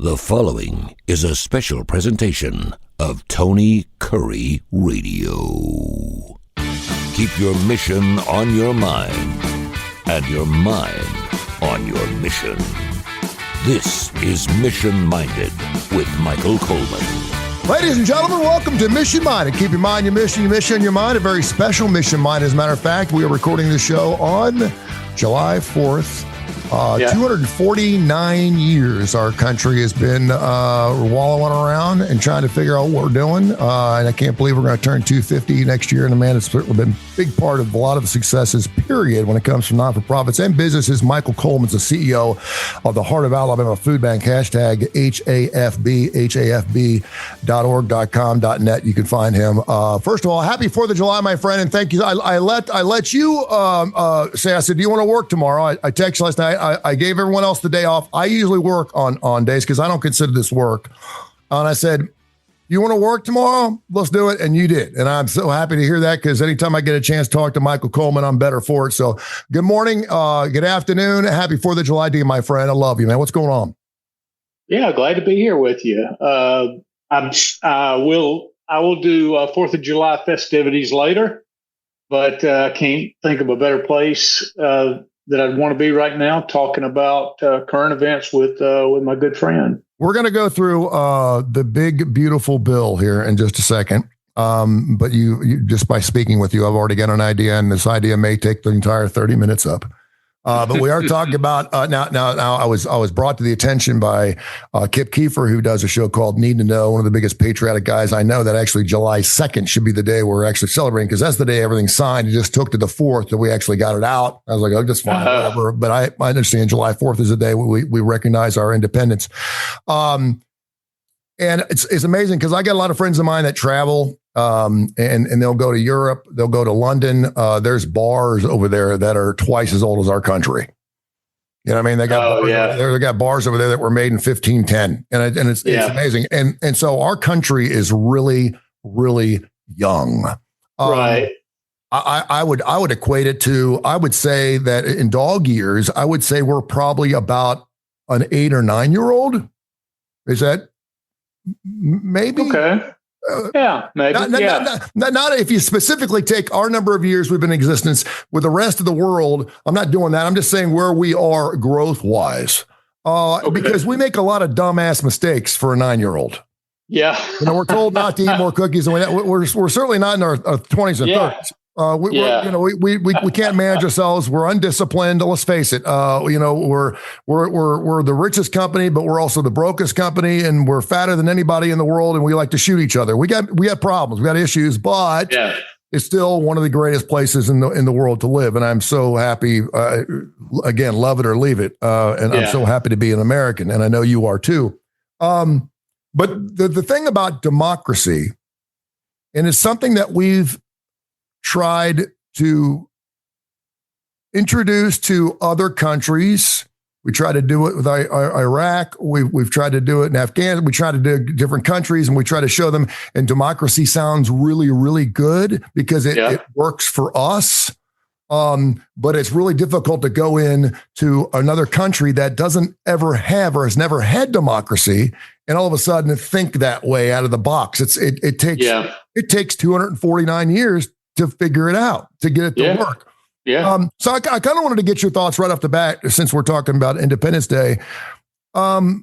The following is a special presentation of Tony Kurre Radio. Keep your mission on your mind and your mind on your mission. This is Mission Minded with Michael Coleman. Ladies and gentlemen, welcome to Mission Minded. Keep your mind, your mission on your mind. A very special Mission Minded. As a matter of fact, we are recording the show on July 4th. 249 years our country has been wallowing around and trying to figure out what we're doing. And I can't believe we're going to turn 250 next year. And man, it's certainly been a big part of a lot of the successes, period, when it comes to non-for-profits and businesses. Michael Coleman's the CEO of the Heart of Alabama Food Bank, hashtag HAFB, HAFB.org.com.net. You can find him. First of all, happy 4th of July, my friend. And thank you. I let you say, I said, do you want to work tomorrow? I texted last night. I gave everyone else the day off. I usually work on days because I don't consider this work. And I said, you want to work tomorrow? Let's do it. And you did. And I'm so happy to hear that because anytime I get a chance to talk to Michael Coleman, I'm better for it. So good morning, good afternoon. Happy 4th of July to you, my friend. I love you, man. What's going on? Yeah, glad to be here with you. I will do 4th of July festivities later, but I can't think of a better place that I'd want to be right now, talking about current events with my good friend. We're going to go through the big, beautiful bill here in just a second. But you just by speaking with you, I've already got an idea, and this idea may take the entire 30 minutes up. But we are talking about now. I was brought to the attention by Kip Kiefer, who does a show called Need to Know, one of the biggest patriotic guys I know, that actually July 2nd should be the day we're actually celebrating, because that's the day everything's signed. It just took to the 4th that we actually got it out. I was like, oh, that's fine, whatever. But I understand July 4th is the day we recognize our independence. And it's amazing because I got a lot of friends of mine that travel. And they'll go to Europe, they'll go to London. There's bars over there that are twice as old as our country. You know what I mean? They got they got bars over there that were made in 1510, and it's amazing. And so our country is really, really young. Right. I would equate it to, I would say that in dog years, I would say we're probably about an 8 or 9 year old. Is that maybe? Okay. Yeah, maybe. Not if you specifically take our number of years we've been in existence with the rest of the world. I'm not doing that. I'm just saying where we are growth wise, because we make a lot of dumbass mistakes for a 9-year-old. Yeah, we're told not to eat more cookies, and we're certainly not in our 20s and 30s. We can't manage ourselves. We're undisciplined. Let's face it. We're the richest company, but we're also the brokest company, and we're fatter than anybody in the world. And we like to shoot each other. We got problems. We got issues, but it's still one of the greatest places in the world to live. And I'm so happy. Again, love it or leave it. I'm so happy to be an American, and I know you are too. But the thing about democracy, and it's something that we've tried to introduce to other countries. We try to do it with Iraq. We've tried to do it in Afghanistan. We try to do different countries, and we try to show them. And democracy sounds really, really good because it works for us. But it's really difficult to go in to another country that doesn't ever have or has never had democracy, and all of a sudden think that way out of the box. It takes 249 years to figure it out, to get it to work. Yeah. So I kind of wanted to get your thoughts right off the bat, since we're talking about Independence Day. There's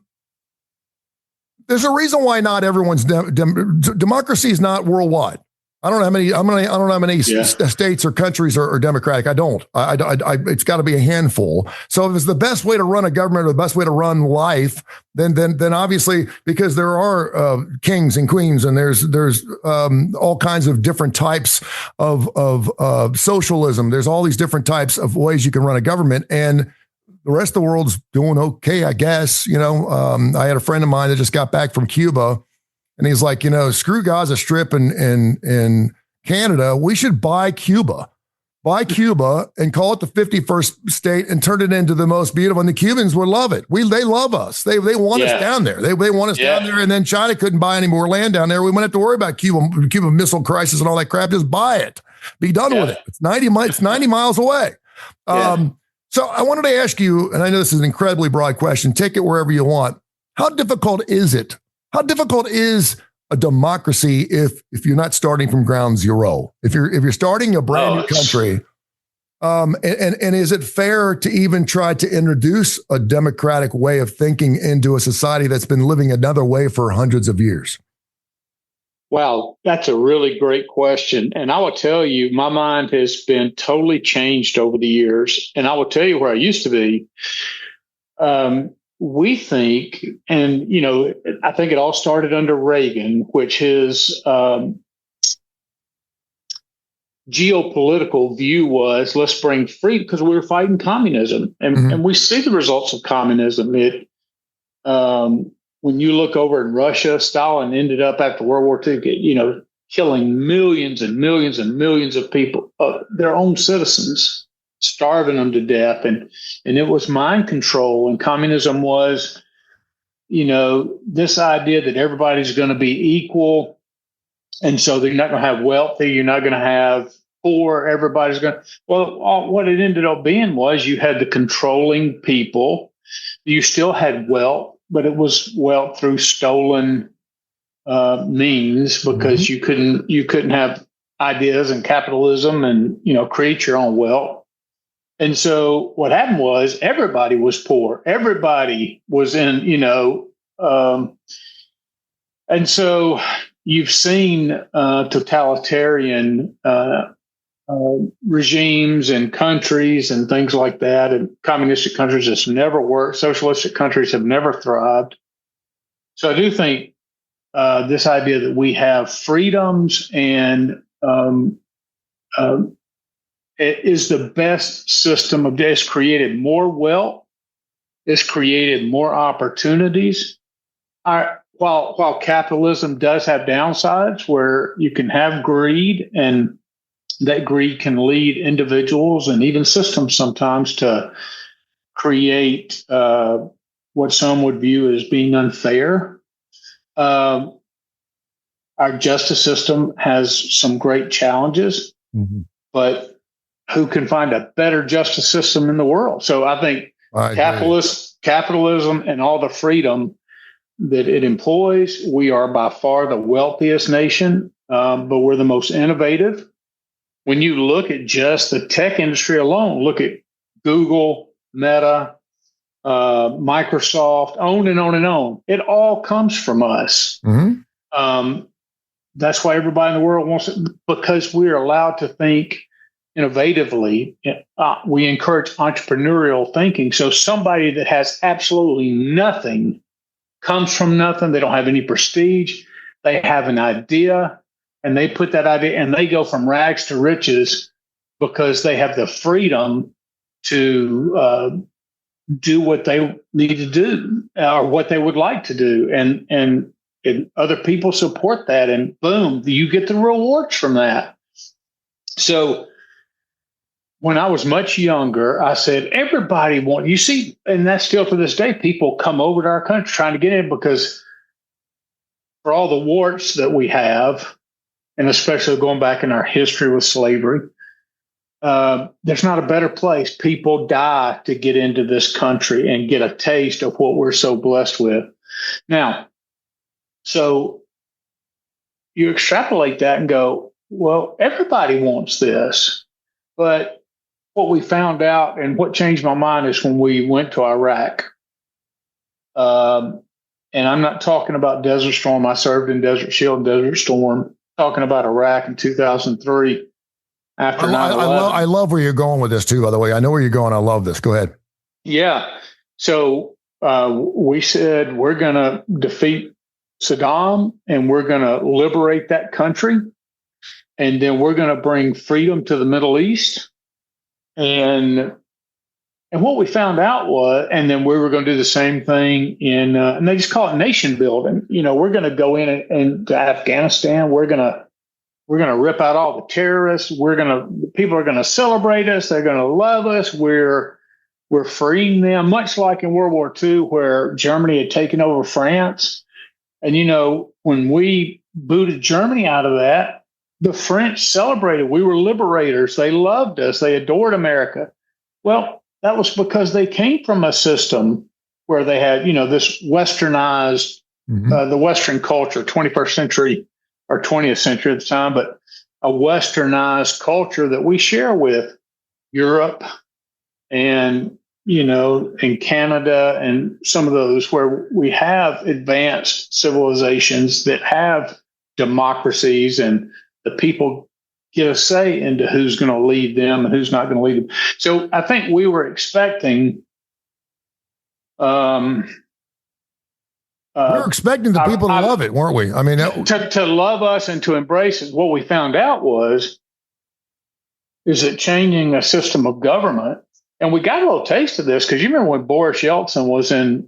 a reason why not everyone's democracy is not worldwide. I don't know how many states or countries are democratic. I don't. It's got to be a handful. So if it's the best way to run a government or the best way to run life, then obviously, because there are kings and queens, and there's all kinds of different types of socialism. There's all these different types of ways you can run a government, and the rest of the world's doing okay, I guess. I had a friend of mine that just got back from Cuba. And he's like, screw Gaza Strip in Canada. We should buy Cuba and call it the 51st state and turn it into the most beautiful. And the Cubans would love it. They love us. They want us down there. They want us down there. And then China couldn't buy any more land down there. We wouldn't have to worry about Cuba Missile Crisis and all that crap. Just buy it. Be done with it. It's 90 miles away. So I wanted to ask you, and I know this is an incredibly broad question. Take it wherever you want. How difficult is it? How difficult is a democracy if you're not starting from ground zero? If you're starting a brand new country, and is it fair to even try to introduce a democratic way of thinking into a society that's been living another way for hundreds of years? Wow, that's a really great question. And I will tell you, my mind has been totally changed over the years. And I will tell you where I used to be. We think, and, I think it all started under Reagan, which his geopolitical view was, let's bring freedom, because we were fighting communism. And we see the results of communism. When you look over in Russia, Stalin ended up after World War II, killing millions and millions and millions of people, their own citizens, starving them to death. And it was mind control. And communism was, this idea that everybody's going to be equal. And so they're not going to have wealthy, you're not going to have poor, everybody's going to. Well, what it ended up being was you had the controlling people. You still had wealth, but it was wealth through stolen means, because you couldn't have ideas and capitalism and create your own wealth. And so what happened was everybody was poor, everybody was in and so you've seen totalitarian regimes and countries and things like that. And communistic countries has never worked. Socialistic countries have never thrived. So I do think this idea that we have freedoms and it is the best system of it's created more wealth, it's created more opportunities. While capitalism does have downsides where you can have greed, and that greed can lead individuals and even systems sometimes to create what some would view as being unfair. Our justice system has some great challenges, but who can find a better justice system in the world? So I think capitalism and all the freedom that it employs, we are by far the wealthiest nation, but we're the most innovative. When you look at just the tech industry alone, look at Google, Meta, Microsoft, on and on and on. It all comes from us. That's why everybody in the world wants it, because we're allowed to think innovatively. We encourage entrepreneurial thinking. So somebody that has absolutely nothing, comes from nothing, they don't have any prestige, they have an idea, and they put that idea and they go from rags to riches because they have the freedom to do what they need to do or what they would like to do. And other people support that, and boom, you get the rewards from that. So when I was much younger, I said, everybody you see, and that's still to this day, people come over to our country trying to get in because for all the warts that we have, and especially going back in our history with slavery, there's not a better place. People die to get into this country and get a taste of what we're so blessed with. Now, so you extrapolate that and go, well, everybody wants this. But what we found out and what changed my mind is when we went to Iraq. And I'm not talking about Desert Storm. I served in Desert Shield and Desert Storm. Talking about Iraq in 2003 after 9/11. I love where you're going with this too, by the way. I know where you're going. I love this. Go ahead. Yeah. So we said we're going to defeat Saddam and we're going to liberate that country. And then we're going to bring freedom to the Middle East. And what we found out was, and then we were going to do the same thing in, and they just call it nation building. We're going to go in and to Afghanistan. We're going to rip out all the terrorists. People are going to celebrate us. They're going to love us. We're freeing them, much like in World War II, where Germany had taken over France. And, when we booted Germany out of that, the French celebrated. We were liberators. They loved us. They adored America. Well, that was because they came from a system where they had, this westernized, the Western culture, 21st century or 20th century at the time, but a westernized culture that we share with Europe and, in Canada and some of those where we have advanced civilizations that have democracies and the people get a say into who's going to lead them and who's not going to lead them. So I think we were expecting we were expecting the people to love it, weren't we? I mean, to love us and to embrace it. What we found out is that changing a system of government, and we got a little taste of this because you remember when Boris Yeltsin was in,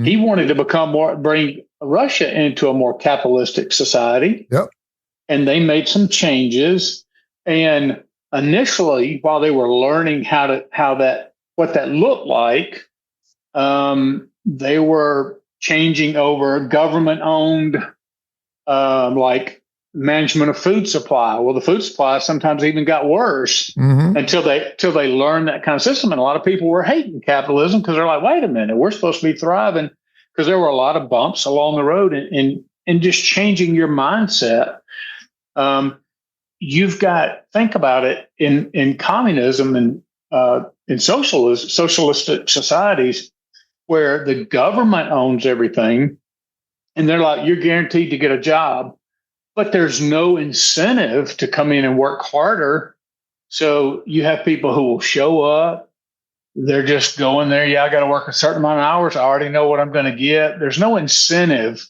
he wanted to bring Russia into a more capitalistic society. Yep. And they made some changes. And initially, while they were learning what that looked like, they were changing over government-owned, like management of food supply. Well, the food supply sometimes even got worse until they learned that kind of system. And a lot of people were hating capitalism because they're like, wait a minute, we're supposed to be thriving, because there were a lot of bumps along the road and just changing your mindset. You've got, think about it, in communism and in socialistic societies where the government owns everything and they're like, you're guaranteed to get a job, but there's no incentive to come in and work harder. So you have people who will show up. They're just going there. Yeah, I got to work a certain amount of hours. I already know what I'm going to get. There's no incentive.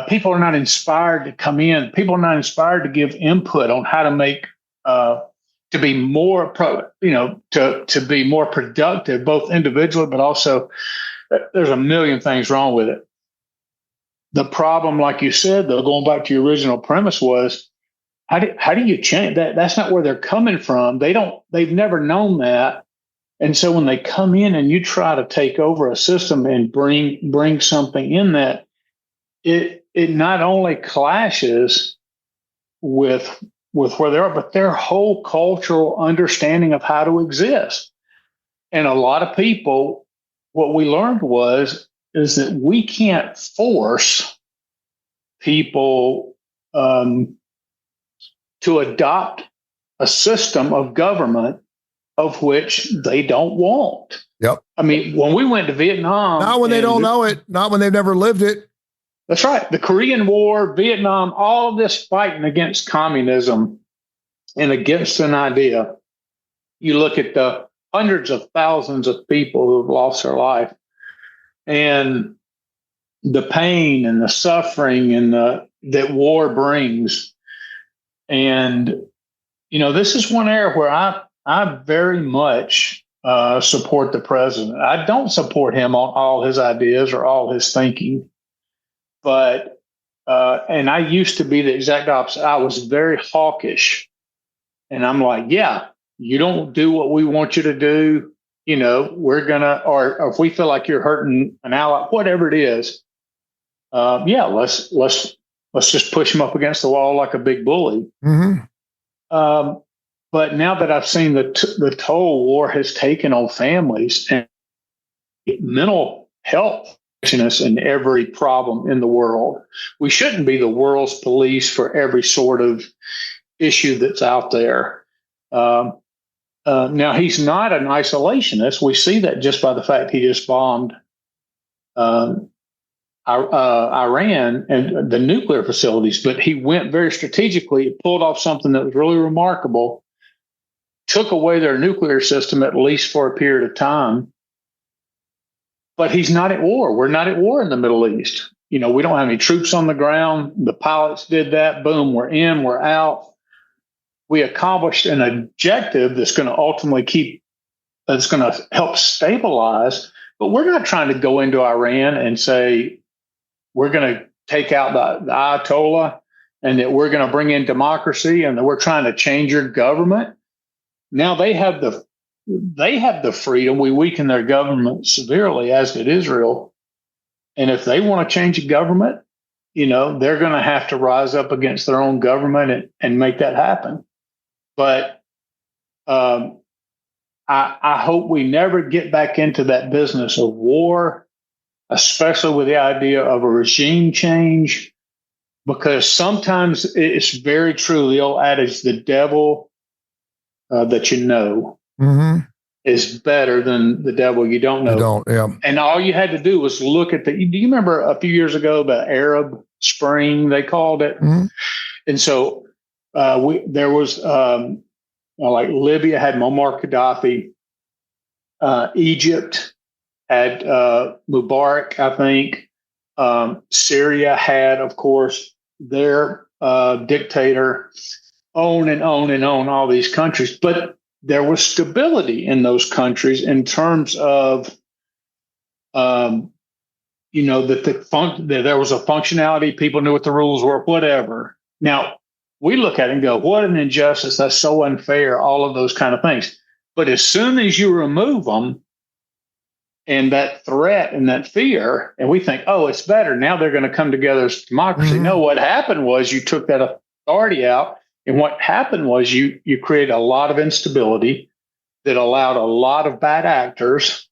People are not inspired to come in. People are not inspired to give input on how to make to be more to be more productive, both individually, but also there's a million things wrong with it. The problem, like you said, though, going back to your original premise, was how do you change that? That's not where they're coming from. They've never known that. And so when they come in and you try to take over a system and bring something in that, it not only clashes with where they are, but their whole cultural understanding of how to exist. And a lot of people, what we learned is that we can't force people to adopt a system of government of which they don't want. Yep. I mean, when we went to Vietnam, not when they don't know it, not when they've never lived it. That's right. The Korean War, Vietnam, all of this fighting against communism and against an idea. You look at the hundreds of thousands of people who have lost their life and the pain and the suffering and that war brings. And, this is one area where I very much support the president. I don't support him on all his ideas or all his thinking. But, and I used to be the exact opposite. I was very hawkish. And I'm like, yeah, you don't do what we want you to do. We're going to, or if we feel like you're hurting an ally, whatever it is. Let's just push them up against the wall like a big bully. But now that I've seen the toll war has taken on families and mental health, in every problem in the world. We shouldn't be the world's police for every sort of issue that's out there. Now, he's not an isolationist. We see that just by the fact he just bombed Iran and the nuclear facilities, but he went very strategically, pulled off something that was really remarkable, took away their nuclear system, at least for a period of time. But he's not at war. We're not at war in the Middle East. We don't have any troops on the ground. The pilots did that. Boom, we're in, we're out. We accomplished an objective that's going to ultimately that's going to help stabilize. But we're not trying to go into Iran and say we're going to take out the Ayatollah and that we're going to bring in democracy and that we're trying to change your government. Now they have the freedom. We weaken their government severely, as did Israel. And if they want to change a government, they're going to have to rise up against their own government and make that happen. But I hope we never get back into that business of war, especially with the idea of a regime change, because sometimes it's very true. The old adage, the devil that you know is better than the devil you don't know. You don't, yeah. And all you had to do was look at do you remember a few years ago, the Arab Spring, they called it? Mm-hmm. And so there was like Libya had Muammar Gaddafi, Egypt had Mubarak, I think. Syria had, of course, their dictator, on and on and on, all these countries. But there was stability in those countries in terms of, that there was a functionality, people knew what the rules were, whatever. Now, we look at it and go, what an injustice, that's so unfair, all of those kind of things. But as soon as you remove them and that threat and that fear, and we think, oh, it's better, now they're going to come together as democracy. No, what happened was you took that authority out, and what happened was you created a lot of instability that allowed a lot of bad actors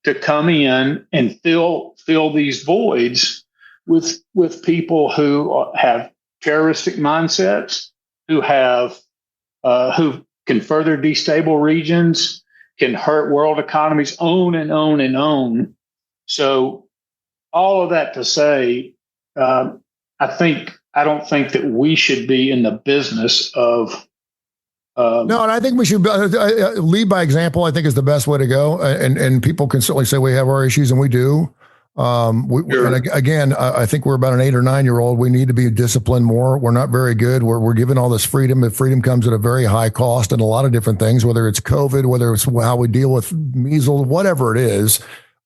to come in and fill these voids with people who have terroristic mindsets, who can further destabilize regions, can hurt world economies, on and on and on. So all of that to say, I don't think that we should be in the business of. No, and I think we should lead by example. I think is the best way to go. And people can certainly say we have our issues, and we do. Sure. And again, I think we're about an 8 or 9 year old. We need to be disciplined more. We're not very good. We're given all this freedom, but freedom comes at a very high cost, and a lot of different things. Whether it's COVID, whether it's how we deal with measles, whatever it is.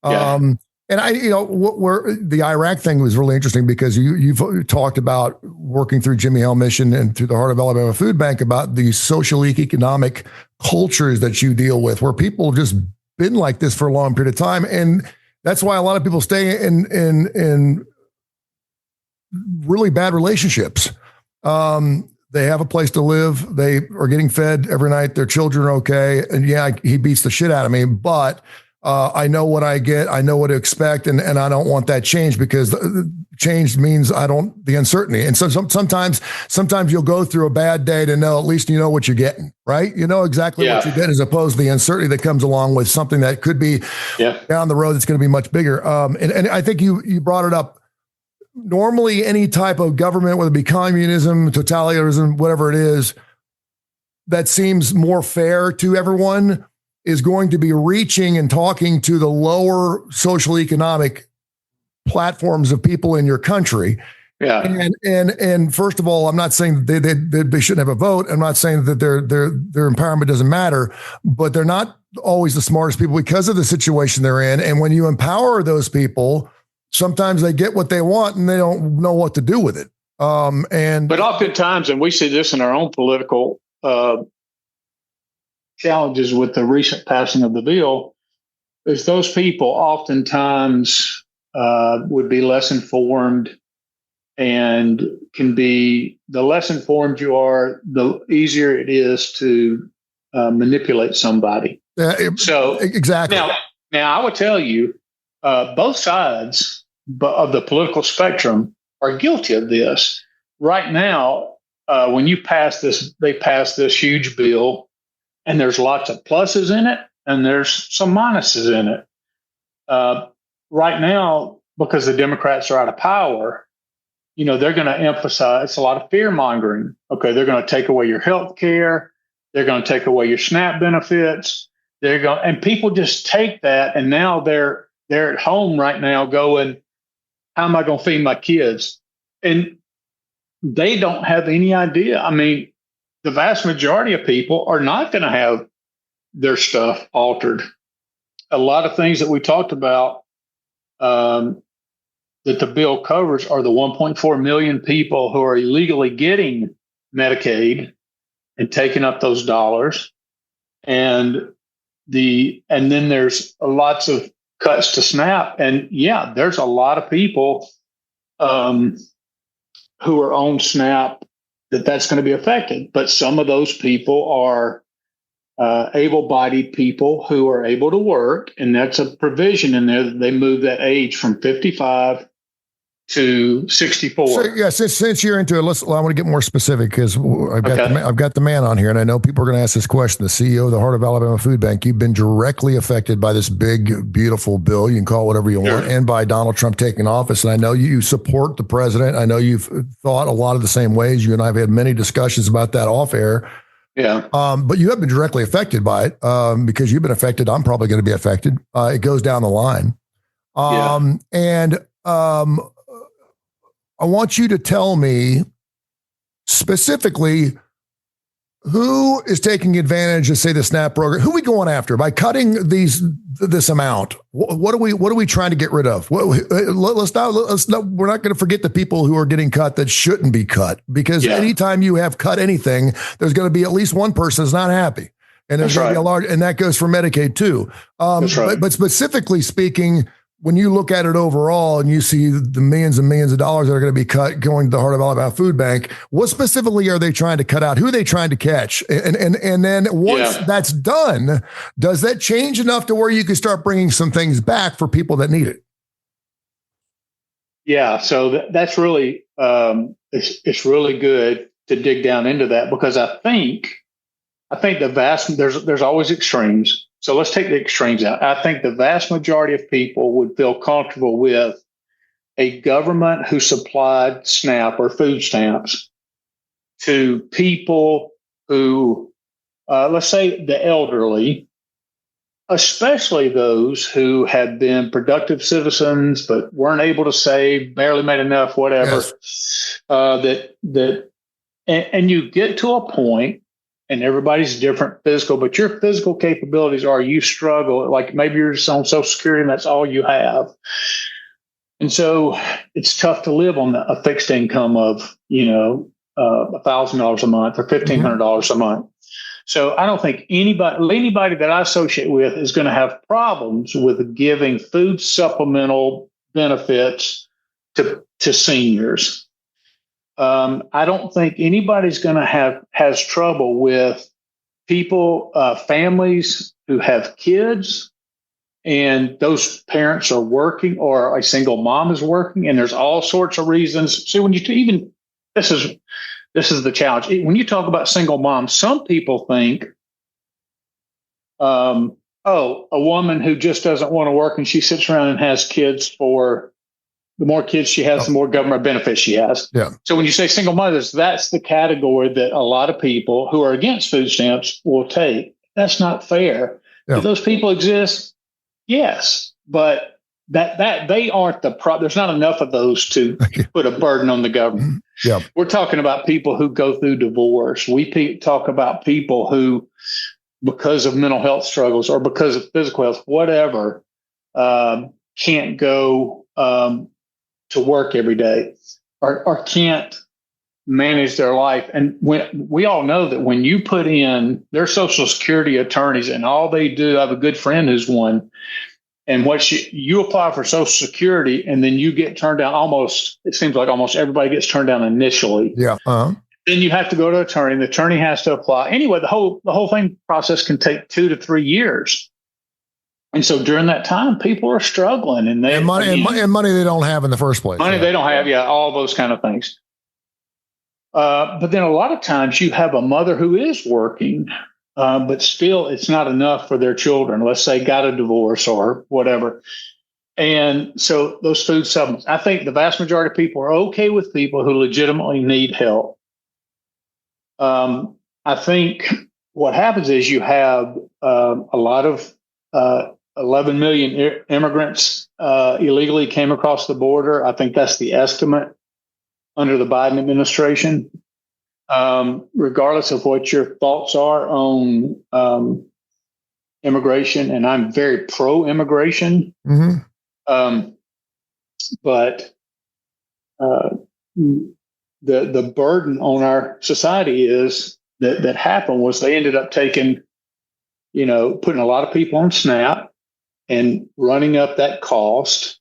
Yeah. And the Iraq thing was really interesting because you've talked about working through Jimmy Hill Mission and through the Heart of Alabama Food Bank about the social economic cultures that you deal with, where people have just been like this for a long period of time. And that's why a lot of people stay in really bad relationships. They have a place to live. They are getting fed every night. Their children are okay. And yeah, he beats the shit out of me, but I know what I get. I know what to expect. And I don't want that change, because change means the uncertainty. And so sometimes you'll go through a bad day to know, at least you know what you're getting, right? You know exactly what you get, as opposed to the uncertainty that comes along with something that could be down the road that's going to be much bigger. And I think you brought it up. Normally, any type of government, whether it be communism, totalitarianism, whatever it is, that seems more fair to everyone, is going to be reaching and talking to the lower social economic platforms of people in your country. Yeah. And first of all, I'm not saying that they shouldn't have a vote. I'm not saying that their empowerment doesn't matter, but they're not always the smartest people because of the situation they're in. And when you empower those people, sometimes they get what they want and they don't know what to do with it. But oftentimes, and we see this in our own political challenges with the recent passing of the bill, is those people oftentimes would be less informed, and the less informed you are, the easier it is to manipulate somebody. So exactly. Now I would tell you, both sides of the political spectrum are guilty of this. Right now, when they pass this huge bill, and there's lots of pluses in it, and there's some minuses in it. Right now, because the Democrats are out of power, they're going to emphasize a lot of fear mongering. Okay, they're going to take away your health care. They're going to take away your SNAP benefits. And people just take that, and now they're at home right now going, how am I going to feed my kids? And they don't have any idea. I mean, the vast majority of people are not going to have their stuff altered. A lot of things that we talked about that the bill covers are the 1.4 million people who are illegally getting Medicaid and taking up those dollars. And then there's lots of cuts to SNAP. And yeah, there's a lot of people who are on SNAP that's going to be affected. But some of those people are able-bodied people who are able to work, and that's a provision in there that they move that age from 55 to 64. So, since you're into it, I want to get more specific because I've got the man on here, and I know people are going to ask this question. The CEO of the Heart of Alabama Food Bank, you've been directly affected by this big, beautiful bill. You can call it whatever you want, and by Donald Trump taking office. And I know you support the president. I know you've thought a lot of the same ways. You and I have had many discussions about that off air. Yeah. But you have been directly affected by it because you've been affected. I'm probably going to be affected. It goes down the line. I want you to tell me specifically who is taking advantage of, say, the SNAP program. Who are we going after by cutting this amount? What are we trying to get rid of? We're not going to forget the people who are getting cut that shouldn't be cut, because anytime you have cut anything, there's going to be at least one person that's not happy, and there's going to be a large, and that goes for Medicaid too. But specifically speaking, when you look at it overall and you see the millions and millions of dollars that are going to be cut going to the Heart of Alabama Food Bank, what specifically are they trying to cut out? Who are they trying to catch? And then once that's done, does that change enough to where you can start bringing some things back for people that need it? Yeah, so that's really it's really good to dig down into that, because I think there's always extremes. So let's take the extremes out. I think the vast majority of people would feel comfortable with a government who supplied SNAP or food stamps to people who, let's say the elderly, especially those who had been productive citizens but weren't able to save, barely made enough, whatever. Yes. And you get to a point. And everybody's different physical, but your physical capabilities are, you struggle. Like maybe you're just on Social Security and that's all you have. And so it's tough to live on a fixed income of, $1,000 a month or $1,500 a month. So I don't think anybody that I associate with is going to have problems with giving food supplemental benefits to seniors. I don't think anybody's going to has trouble with people, families who have kids, and those parents are working, or a single mom is working, and there's all sorts of reasons. See, when you this is the challenge. When you talk about single moms, some people think, a woman who just doesn't want to work and she sits around and has kids for. The more kids she has, the more government benefits she has. Yeah. So when you say single mothers, that's the category that a lot of people who are against food stamps will take. That's not fair. Yeah. Do those people exist? Yes, but that they aren't the problem. There's not enough of those to put a burden on the government. Yeah. We're talking about people who go through divorce. We talk about people who, because of mental health struggles or because of physical health, whatever, can't go to work every day or can't manage their life. And when we all know that when you put in their Social Security attorneys and all they do, I have a good friend who's one, and you apply for Social Security and then you get turned down it seems like almost everybody gets turned down initially. Yeah. Uh-huh. Then you have to go to an attorney, and the attorney has to apply. Anyway, the whole thing process can take 2 to 3 years. And so during that time, people are struggling, and money they don't have in the first place. Money they don't have, all those kind of things. But then a lot of times you have a mother who is working, but still it's not enough for their children. Let's say got a divorce or whatever. And so those food supplements, I think the vast majority of people are okay with people who legitimately need help. I think what happens is you have a lot of 11 million immigrants illegally came across the border. I think that's the estimate under the Biden administration. Regardless of what your thoughts are on immigration, and I'm very pro-immigration, but the burden on our society is that happened was they ended up taking, putting a lot of people on SNAP and running up that cost,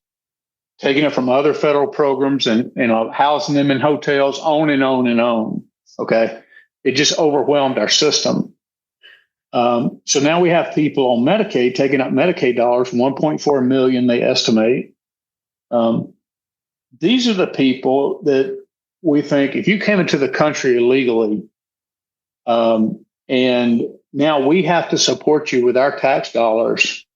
taking it from other federal programs and housing them in hotels, on and on and on. Okay. It just overwhelmed our system. So now we have people on Medicaid taking up Medicaid dollars, 1.4 million, they estimate. These are the people that we think if you came into the country illegally, and now we have to support you with our tax dollars,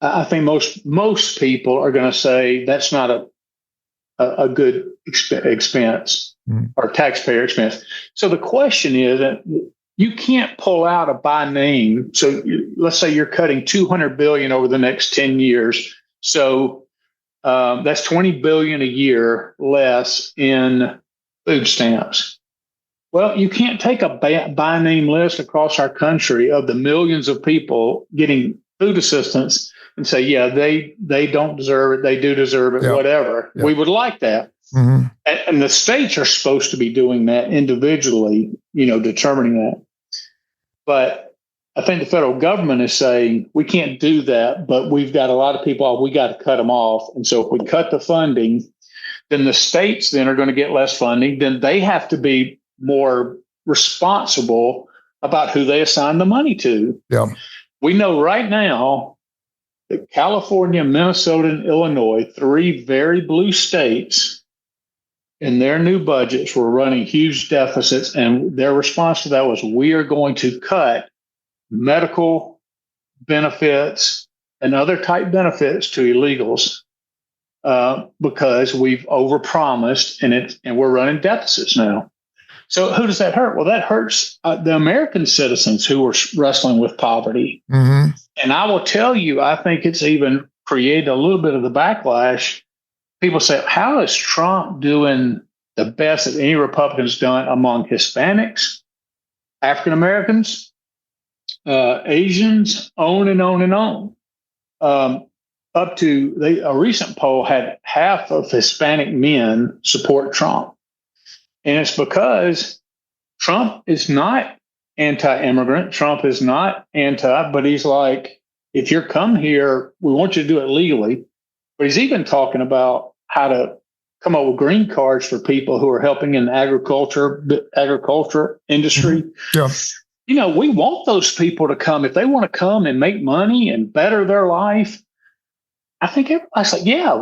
I think most people are going to say that's not a good expense or taxpayer expense. So the question is that you can't pull out a by name. So let's say you're cutting $200 billion over the next 10 years. So that's $20 billion a year less in food stamps. Well, you can't take a by name list across our country of the millions of people getting food assistance and say, yeah, they don't deserve it. They do deserve it, whatever. We would like that. Mm-hmm. And the states are supposed to be doing that individually, determining that. But I think the federal government is saying we can't do that, but we've got a lot of people off. We got to cut them off. And so if we cut the funding, then the states then are going to get less funding. Then they have to be more responsible about who they assign the money to. Yeah. We know right now that California, Minnesota, and Illinois, 3 very blue states, in their new budgets were running huge deficits. And their response to that was, we are going to cut medical benefits and other type benefits to illegals because we've overpromised and we're running deficits now. So who does that hurt? Well, that hurts the American citizens who are wrestling with poverty. Mm-hmm. And I will tell you, I think it's even created a little bit of the backlash. People say, how is Trump doing the best that any Republican's done among Hispanics, African Americans, Asians, on and on and on? Up to a recent poll had half of Hispanic men support Trump. And it's because Trump is not anti-immigrant. Trump is not but he's like, if you're come here, we want you to do it legally. But he's even talking about how to come up with green cards for people who are helping in the agriculture industry. Mm-hmm. Yeah. We want those people to come. If they want to come and make money and better their life, I think everybody's like, yeah,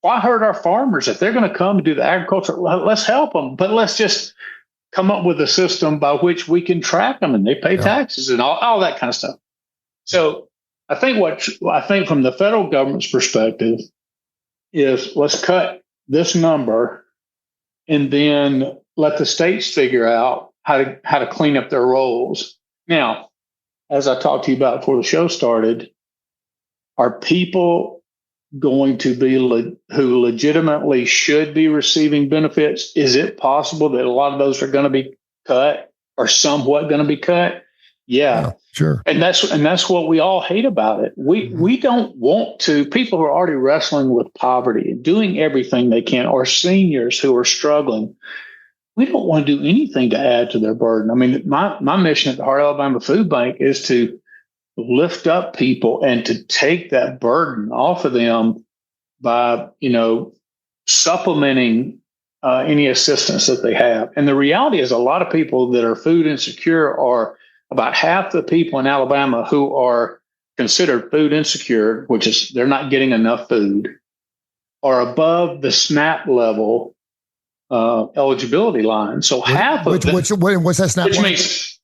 why hurt our farmers? If they're going to come and do the agriculture, let's help them. But let's just come up with a system by which we can track them and they pay taxes and all that kind of stuff. So I think from the federal government's perspective is let's cut this number and then let the states figure out how to clean up their rolls. Now, as I talked to you about before the show started, are people going to be who legitimately should be receiving benefits? Is it possible that a lot of those are going to be cut or somewhat going to be cut? Yeah, sure. And that's what we all hate about it. We don't want to. People who are already wrestling with poverty and doing everything they can, or seniors who are struggling, we don't want to do anything to add to their burden. I mean, my mission at the Heart of Alabama Food Bank is to lift up people and to take that burden off of them by, supplementing any assistance that they have. And the reality is a lot of people that are food insecure are about half the people in Alabama who are considered food insecure, which is they're not getting enough food, are above the SNAP level eligibility line. So half of them, what's that SNAP line? Means,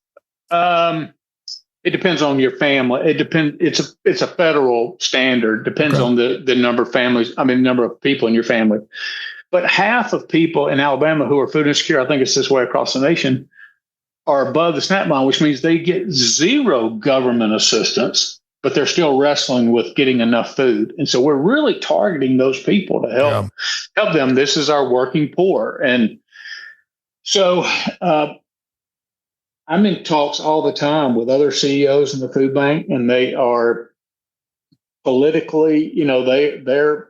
it depends on your family. It depends. It's a federal standard. Depends on the number of families. Number of people in your family. But half of people in Alabama who are food insecure, I think it's this way across the nation, are above the SNAP line, which means they get zero government assistance, but they're still wrestling with getting enough food. And so we're really targeting those people to help them. This is our working poor. And so I'm in talks all the time with other CEOs in the food bank, and they are politically, they're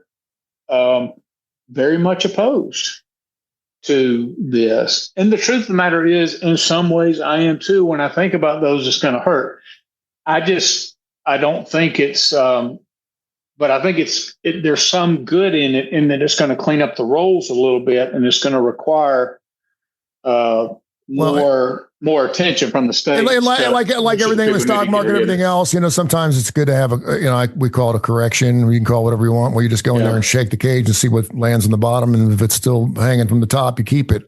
very much opposed to this. And the truth of the matter is, in some ways, I am too. When I think about those, it's going to hurt. I don't think it's, but I think there's some good in it, in that it's going to clean up the rolls a little bit, and it's going to require more more attention from the state. Like everything in the stock market, everything else, sometimes it's good to have we call it a correction. You can call it whatever you want, where you just go in there and shake the cage and see what lands on the bottom. And if it's still hanging from the top, you keep it.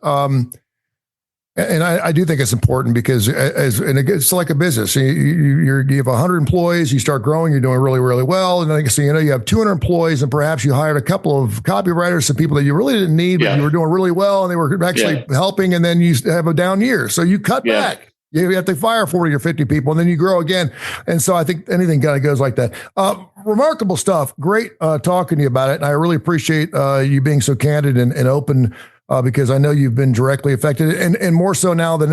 And I do think it's important because it's like a business. You have 100 employees, you start growing, you're doing really, really well. And then you have 200 employees and perhaps you hired a couple of copywriters, some people that you really didn't need, but you were doing really well and they were actually helping. And then you have a down year. So you cut back. You have to fire 40 or 50 people and then you grow again. And so I think anything kind of goes like that. Remarkable stuff. Great talking to you about it. And I really appreciate you being so candid and open because I know you've been directly affected and more so now than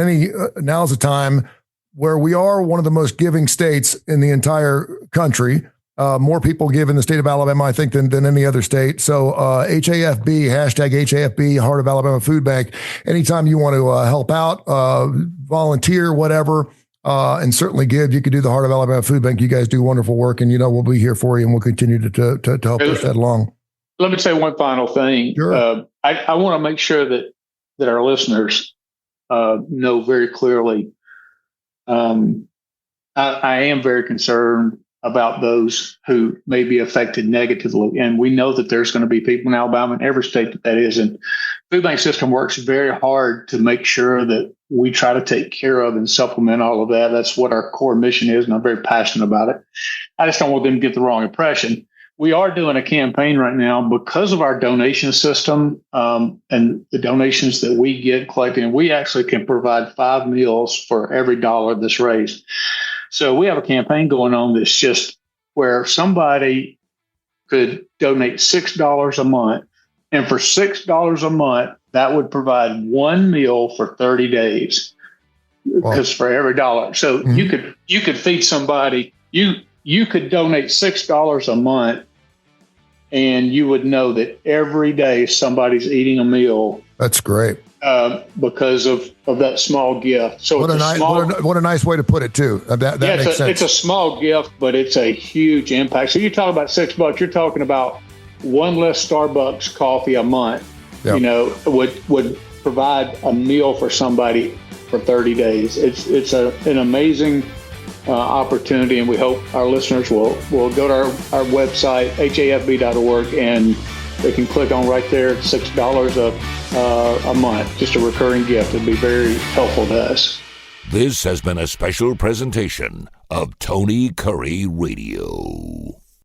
now's the time where we are one of the most giving states in the entire country. More people give in the state of Alabama, I think, than any other state. So HAFB, #HAFB, Heart of Alabama Food Bank. Anytime you want to help out, volunteer, whatever, and certainly give, you could do the Heart of Alabama Food Bank. You guys do wonderful work, and we'll be here for you, and we'll continue to help push that along. Let me say one final thing. Sure. I want to make sure that our listeners know very clearly. I am very concerned about those who may be affected negatively. And we know that there's going to be people in Alabama and every state that is. And food bank system works very hard to make sure that we try to take care of and supplement all of that. That's what our core mission is. And I'm very passionate about it. I just don't want them to get the wrong impression. We are doing a campaign right now because of our donation system and the donations that we get collected. And we actually can provide 5 meals for every dollar that's raised. So we have a campaign going on that's just where somebody could donate $6 a month. And for $6 a month, that would provide 1 meal for 30 days. Because for every dollar. So you could feed somebody. You could donate $6 a month and you would know that every day somebody's eating a meal. That's great. Because of that small gift. So what a nice way to put it too. That makes sense. It's a small gift, but it's a huge impact. So you're talking about $6. You're talking about one less Starbucks coffee a month. Yep. Would provide a meal for somebody for 30 days. It's an amazing opportunity, and we hope our listeners will go to our website hafb.org and they can click on right there, $6 a month, just a recurring gift. It'd be very helpful to us. This has been a special presentation of Tony Kurre Radio.